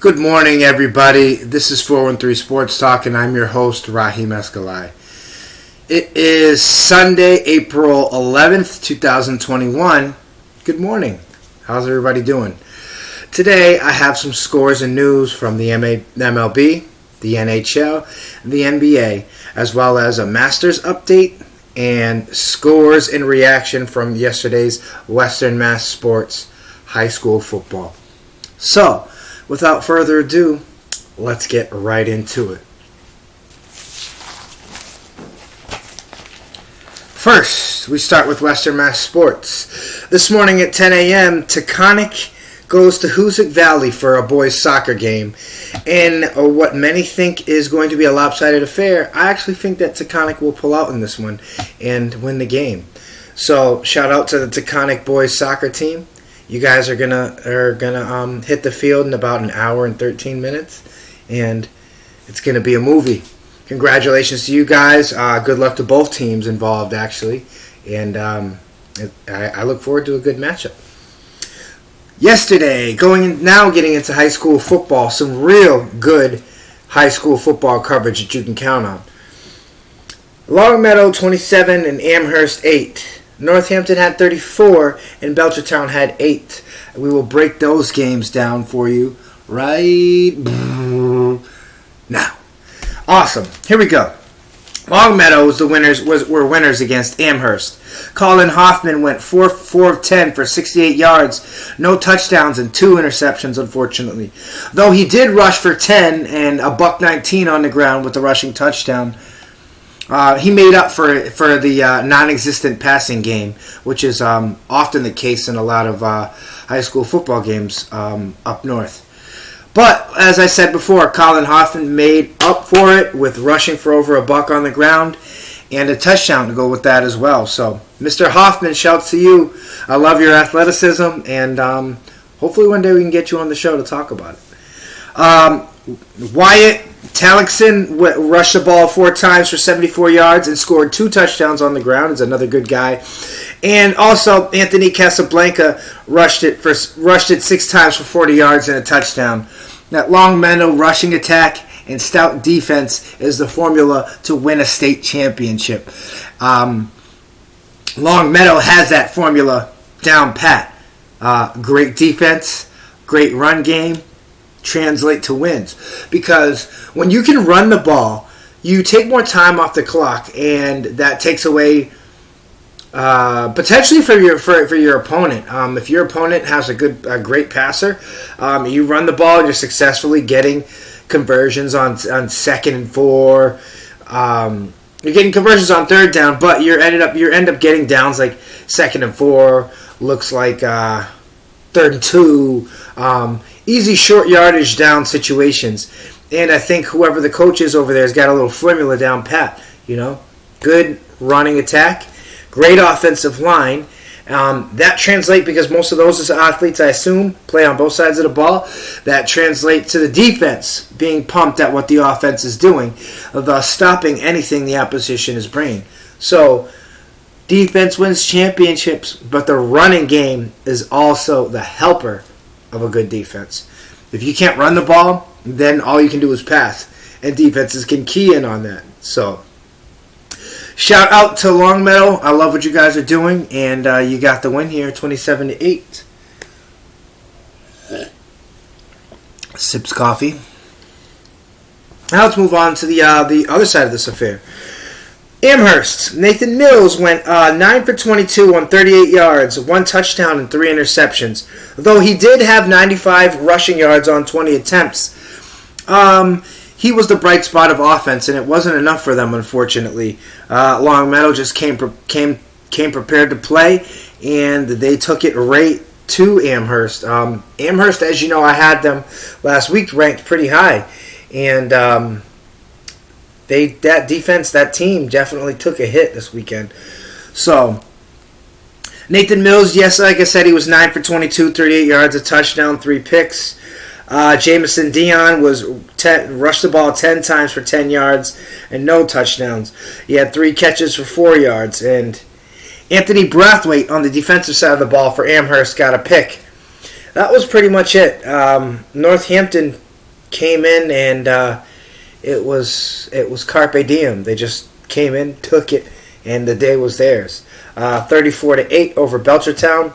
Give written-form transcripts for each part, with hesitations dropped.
Good morning, everybody. This is 413 Sports Talk, and I'm your host, Rahim Escalay. It is Sunday, April 11th, 2021. Good morning. How's everybody doing? Today, I have some scores and news from the MLB, the NHL, and the NBA, as well as a Masters update and scores and reaction from yesterday's Western Mass Sports high school football. So, without further ado, let's get right into it. First, we start with Western Mass Sports. This morning at 10 a.m., Taconic goes to Hoosick Valley for a boys' soccer game. In what many think is going to be a lopsided affair, I actually think that Taconic will pull out in this one and win the game. So, shout out to the Taconic boys' soccer team. You guys are gonna hit the field in about an hour and 13 minutes, and it's gonna be a movie. Congratulations to you guys. Good luck to both teams involved, actually, and I look forward to a good matchup. Yesterday, getting into high school football, some real good high school football coverage that you can count on. Longmeadow 27 and Amherst 8. Northampton had 34 and Belchertown had 8. We will break those games down for you right now. Awesome. Here we go. Longmeadow were winners against Amherst. Colin Hoffman went 4 of 10 for 68 yards, no touchdowns and 2 interceptions, unfortunately. Though he did rush for 10 and a $119 on the ground with the rushing touchdown. He made up for the non-existent passing game, which is often the case in a lot of high school football games up north. But, as I said before, Colin Hoffman made up for it with rushing for over $1 on the ground and a touchdown to go with that as well. So, Mr. Hoffman, shouts to you. I love your athleticism, and hopefully one day we can get you on the show to talk about it. Wyatt Talixon rushed the ball 4 times for 74 yards and scored 2 touchdowns on the ground. He's another good guy. And also, Anthony Casablanca rushed it 6 times for 40 yards and a touchdown. That Longmeadow rushing attack and stout defense is the formula to win a state championship. Longmeadow has that formula down pat. Great defense, great run game, translate to wins, because when you can run the ball, you take more time off the clock, and that takes away potentially for your opponent. If your opponent has a great passer, you run the ball, you're successfully getting conversions on 2nd and 4. You're getting conversions on 3rd down, but you end up getting downs like 2nd and 4. Looks like 3rd and 2. Easy short yardage down situations. And I think whoever the coach is over there has got a little formula down pat. Good running attack, great offensive line. That translates, because most of those athletes, I assume, play on both sides of the ball. That translates to the defense being pumped at what the offense is doing, thus stopping anything the opposition is bringing. So, defense wins championships, but the running game is also the helper of a good defense. If you can't run the ball, then all you can do is pass, and defenses can key in on that. So, shout out to Longmeadow. I love what you guys are doing, and you got the win here, 27-8. Sips coffee. Now let's move on to the other side of this affair. Amherst, Nathan Mills went 9 for 22 on 38 yards, 1 touchdown and 3 interceptions. Though he did have 95 rushing yards on 20 attempts, he was the bright spot of offense, and it wasn't enough for them, unfortunately. Longmeadow just came prepared to play, and they took it right to Amherst. Amherst, as you know, I had them last week ranked pretty high, and that team definitely took a hit this weekend. So, Nathan Mills, yes, like I said, he was 9 for 22, 38 yards, a touchdown, 3 picks. Jamison Dion rushed the ball 10 times for 10 yards and no touchdowns. He had 3 catches for 4 yards. And Anthony Brathwaite on the defensive side of the ball for Amherst got a pick. That was pretty much it. Northampton came in and it was carpe diem. They just came in, took it, and the day was theirs. 34-8 over Belchertown.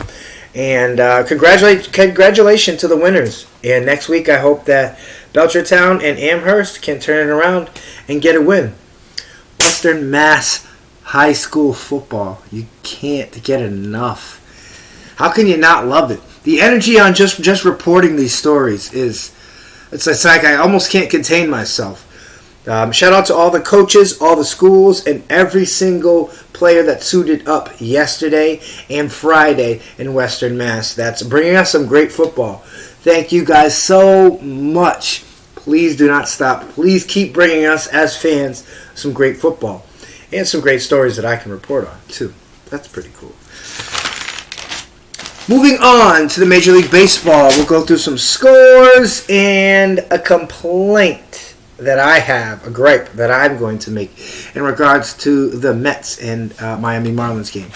And congratulations to the winners. And next week, I hope that Belchertown and Amherst can turn it around and get a win. Western Mass high school football. You can't get enough. How can you not love it? The energy on just reporting these stories it's like I almost can't contain myself. Shout out to all the coaches, all the schools, and every single player that suited up yesterday and Friday in Western Mass. That's bringing us some great football. Thank you guys so much. Please do not stop. Please keep bringing us, as fans, some great football. And some great stories that I can report on, too. That's pretty cool. Moving on to the Major League Baseball, we'll go through some scores and a complaint that I have, a gripe that I'm going to make in regards to the Mets and Miami Marlins game.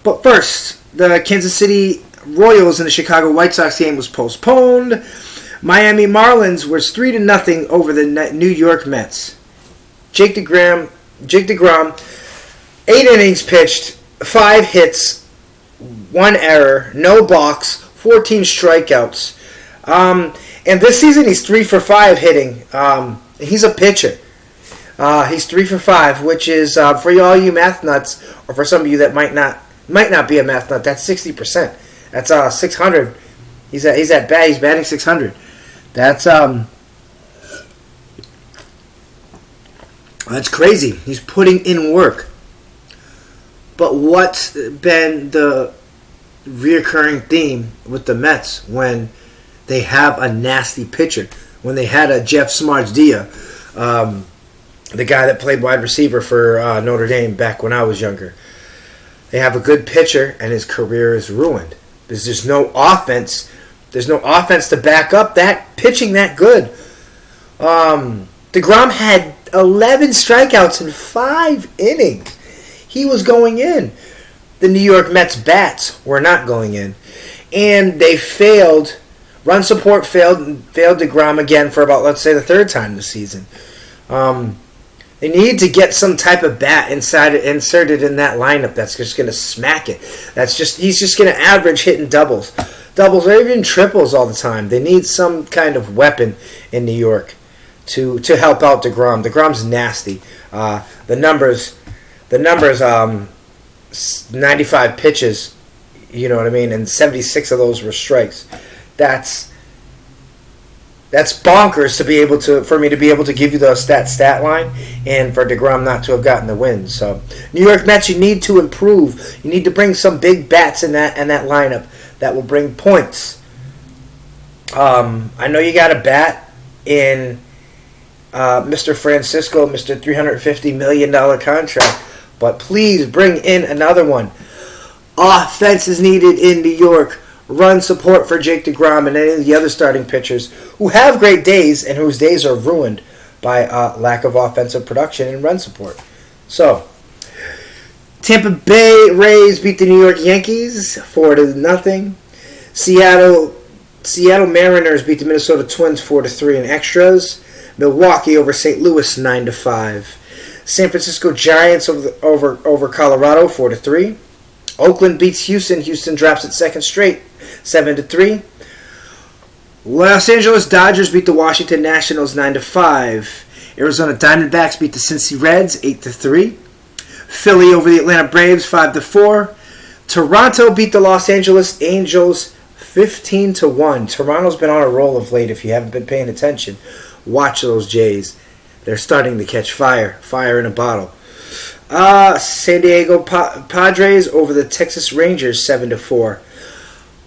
But first, the Kansas City Royals and the Chicago White Sox game was postponed. Miami Marlins was 3-0 over the New York Mets. Jake DeGrom, 8 innings pitched, 5 hits, 1 error, no balks, 14 strikeouts. And this season he's 3 for 5 hitting. He's a pitcher. He's 3 for 5, which is for all you math nuts, or for some of you that might not be a math nut. That's 60%. That's 600. He's batting 600. That's crazy. He's putting in work. But what's been the reoccurring theme with the Mets when they have a nasty pitcher? When they had a Jeff Samardzija, the guy that played wide receiver for Notre Dame back when I was younger. They have a good pitcher, and his career is ruined. Because there's no offense. There's no offense to back up that pitching that good. DeGrom had 11 strikeouts in 5 innings. He was going in. The New York Mets bats were not going in. And they failed. Run support failed DeGrom again for about, let's say, the 3rd time this season. They need to get some type of bat inserted in that lineup that's just going to smack it. He's just going to average hitting doubles or even triples all the time. They need some kind of weapon in New York to help out DeGrom. DeGrom's nasty. The numbers, 95 pitches, you know what I mean, and 76 of those were strikes. That's bonkers for me to be able to give you the stat line, and for DeGrom not to have gotten the win. So, New York Mets, you need to improve. You need to bring some big bats in that lineup that will bring points. I know you got a bat in Mr. Francisco, Mr. $350 million contract, but please bring in another one. Offense is needed in New York. Run support for Jake DeGrom and any of the other starting pitchers who have great days and whose days are ruined by lack of offensive production and run support. So, Tampa Bay Rays beat the New York Yankees 4-0. Seattle Mariners beat the Minnesota Twins 4-3 in extras. Milwaukee over St. Louis 9-5. San Francisco Giants over Colorado 4-3. Oakland beats Houston. Houston drops its 2nd straight, 7-3. Los Angeles Dodgers beat the Washington Nationals 9-5. Arizona Diamondbacks beat the Cincy Reds 8-3. Philly over the Atlanta Braves 5-4. Toronto beat the Los Angeles Angels 15-1. Toronto's been on a roll of late. If you haven't been paying attention, watch those Jays. They're starting to catch fire in a bottle. San Diego Padres over the Texas Rangers 7-4.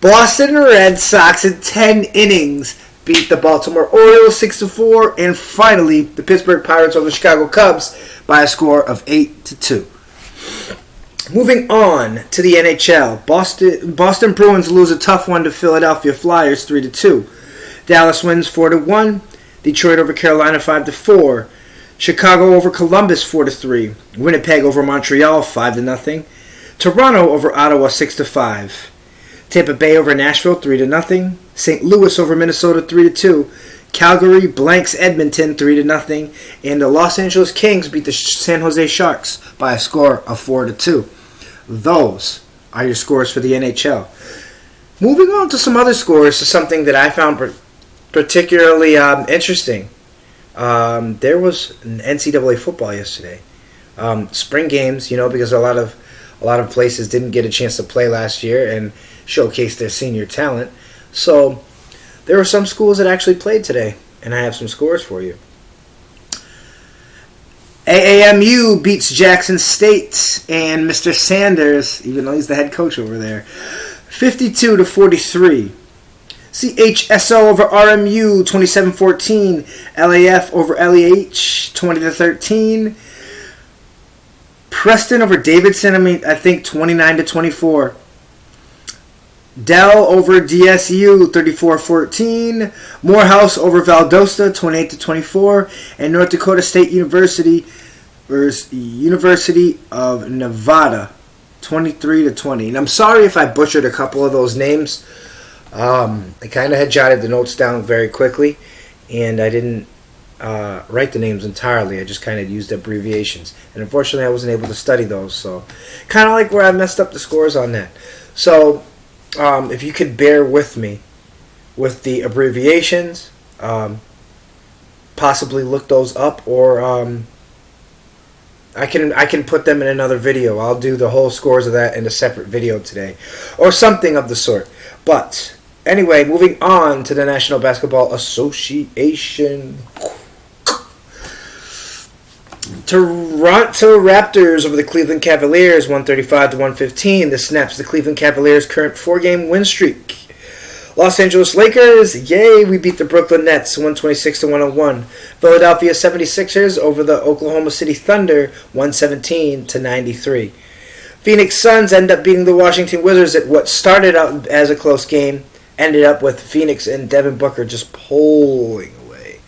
Boston Red Sox in 10 innings beat the Baltimore Orioles 6-4, and finally the Pittsburgh Pirates over the Chicago Cubs by a score of 8-2. Moving on to the NHL, Boston Bruins lose a tough one to Philadelphia Flyers 3-2. Dallas wins 4-1. Detroit over Carolina 5-4. Chicago over Columbus 4-3. Winnipeg over Montreal 5-0. Toronto over Ottawa 6-5. Tampa Bay over Nashville 3-0. St. Louis over Minnesota 3-2. Calgary blanks Edmonton 3-0, and the Los Angeles Kings beat the San Jose Sharks by a score of 4-2. Those are your scores for the NHL. Moving on to some other scores, to something that I found particularly interesting. There was an NCAA football yesterday. Spring games, because a lot of places didn't get a chance to play last year and showcase their senior talent. So there were some schools that actually played today, and I have some scores for you. AAMU beats Jackson State, and Mr. Sanders, even though he's the head coach over there, 52-43. CHSO over RMU, 27-14. LAF over LEH, 20-13. Preston over Davidson, I think 29-24. Dell over DSU, 34-14. Morehouse over Valdosta, 28-24. And North Dakota State University versus University of Nevada, 23-20. And I'm sorry if I butchered a couple of those names. I kind of had jotted the notes down very quickly, and I didn't write the names entirely. I just kind of used abbreviations. And unfortunately, I wasn't able to study those. So kind of like where I messed up the scores on that. So if you could bear with me with the abbreviations, possibly look those up, or I can put them in another video. I'll do the whole scores of that in a separate video today, or something of the sort. But anyway, moving on to the National Basketball Association. Toronto Raptors over the Cleveland Cavaliers, 135-115. This snaps the Cleveland Cavaliers' current 4-game win streak. Los Angeles Lakers, yay, we beat the Brooklyn Nets, 126-101. Philadelphia 76ers over the Oklahoma City Thunder, 117-93. Phoenix Suns end up beating the Washington Wizards at what started out as a close game, ended up with Phoenix and Devin Booker just pulling away.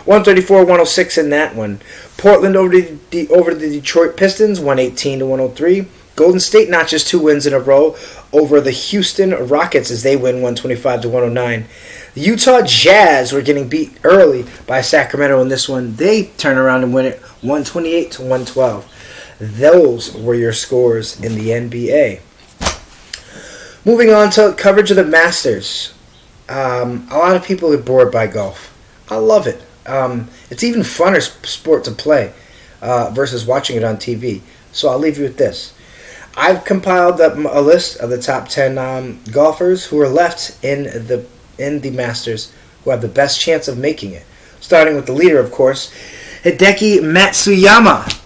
134-106 in that one. Portland over the Detroit Pistons, 118-103. Golden State notches 2 wins in a row over the Houston Rockets as they win 125-109. The Utah Jazz were getting beat early by Sacramento in this one. They turn around and win it 128-112. Those were your scores in the NBA. Moving on to coverage of the Masters. A lot of people are bored by golf. I love it. It's even funner sport to play versus watching it on TV. So I'll leave you with this. I've compiled a list of the top 10 golfers who are left in the Masters who have the best chance of making it. Starting with the leader, of course, Hideki Matsuyama,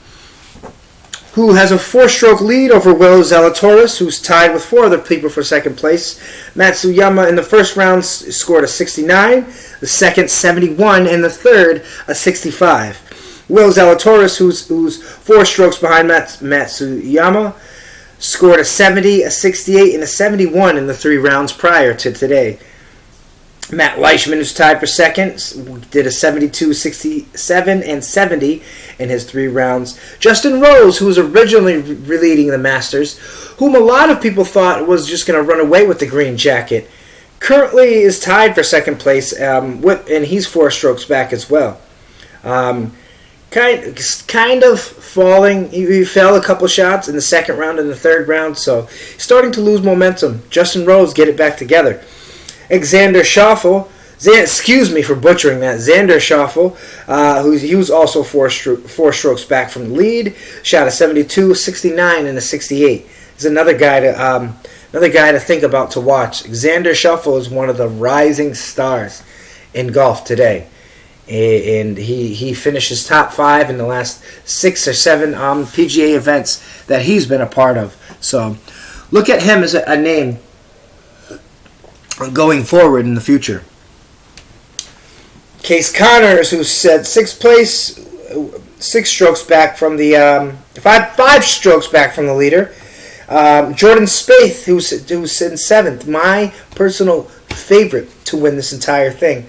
who has a 4-stroke lead over Will Zalatoris, who's tied with 4 other people for second place. Matsuyama in the first round scored a 69, the second 71, and the third a 65. Will Zalatoris, who's 4 strokes behind Matsuyama, scored a 70, a 68, and a 71 in the 3 rounds prior to today. Matt Leishman, who's tied for second, did a 72, 67, and 70 in his 3 rounds. Justin Rose, who was originally leading the Masters, whom a lot of people thought was just going to run away with the green jacket, currently is tied for second place, and he's 4 strokes back as well. Kind of falling. He fell a couple shots in the second round and the third round, so he's starting to lose momentum. Justin Rose, get it back together. Xander Schauffele, excuse me for butchering that. Xander Schauffele, he was also 4 strokes back from the lead, shot a 72, 69, and a 68. He's another guy to think about to watch. Xander Schauffele is one of the rising stars in golf today, and he finishes top 5 in the last 6 or 7 PGA events that he's been a part of. So look at him as a name going forward in the future. Case Connors, who's set 6th place, 6 strokes back from the 5 strokes back from the leader. Jordan Spieth, who's in 7th, my personal favorite to win this entire thing.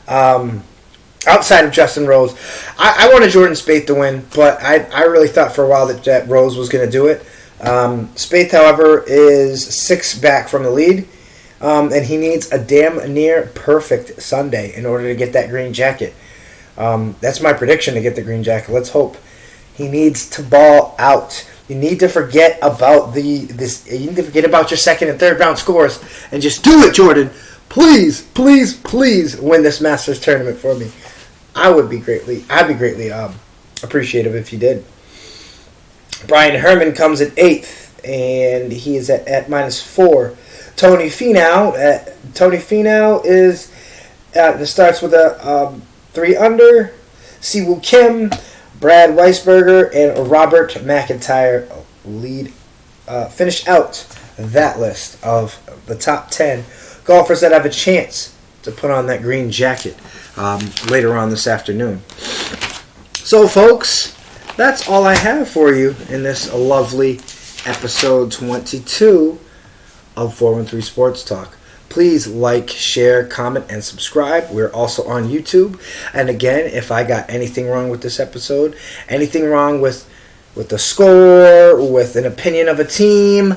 Outside of Justin Rose, I wanted Jordan Spieth to win, but I really thought for a while that Rose was going to do it. Spieth, however, is 6 back from the lead. And he needs a damn near perfect Sunday in order to get that green jacket. That's my prediction to get the green jacket. Let's hope. He needs to ball out. You need to forget about You need to forget about your second and third round scores and just do it, Jordan. Please, please, please win this Masters tournament for me. I'd be greatly appreciative if you did. Brian Herman comes at 8th, and he is at -4. Tony Finau starts with a 3 under. Siwoo Kim, Brad Weisberger, and Robert McIntyre finish out that list of the top 10 golfers that have a chance to put on that green jacket later on this afternoon. So, folks, that's all I have for you in this lovely episode 22 of 413 Sports Talk. Please like, share, comment, and subscribe. We're also on YouTube. And again, if I got anything wrong with this episode, anything wrong with the score, with an opinion of a team,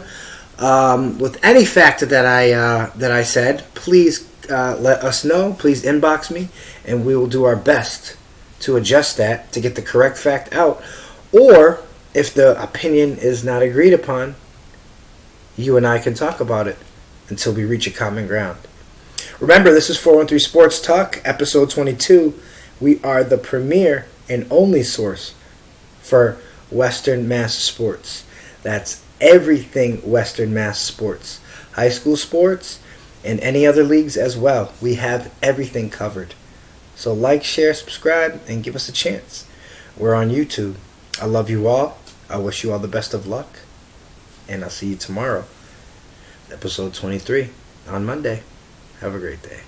with any factor that I said, please let us know. Please inbox me, and we will do our best to adjust that to get the correct fact out. Or if the opinion is not agreed upon, you and I can talk about it until we reach a common ground. Remember, this is 413 Sports Talk, episode 22. We are the premier and only source for Western Mass sports. That's everything Western Mass sports. High school sports and any other leagues as well. We have everything covered. So like, share, subscribe, and give us a chance. We're on YouTube. I love you all. I wish you all the best of luck. And I'll see you tomorrow. Episode 23 on Monday. Have a great day.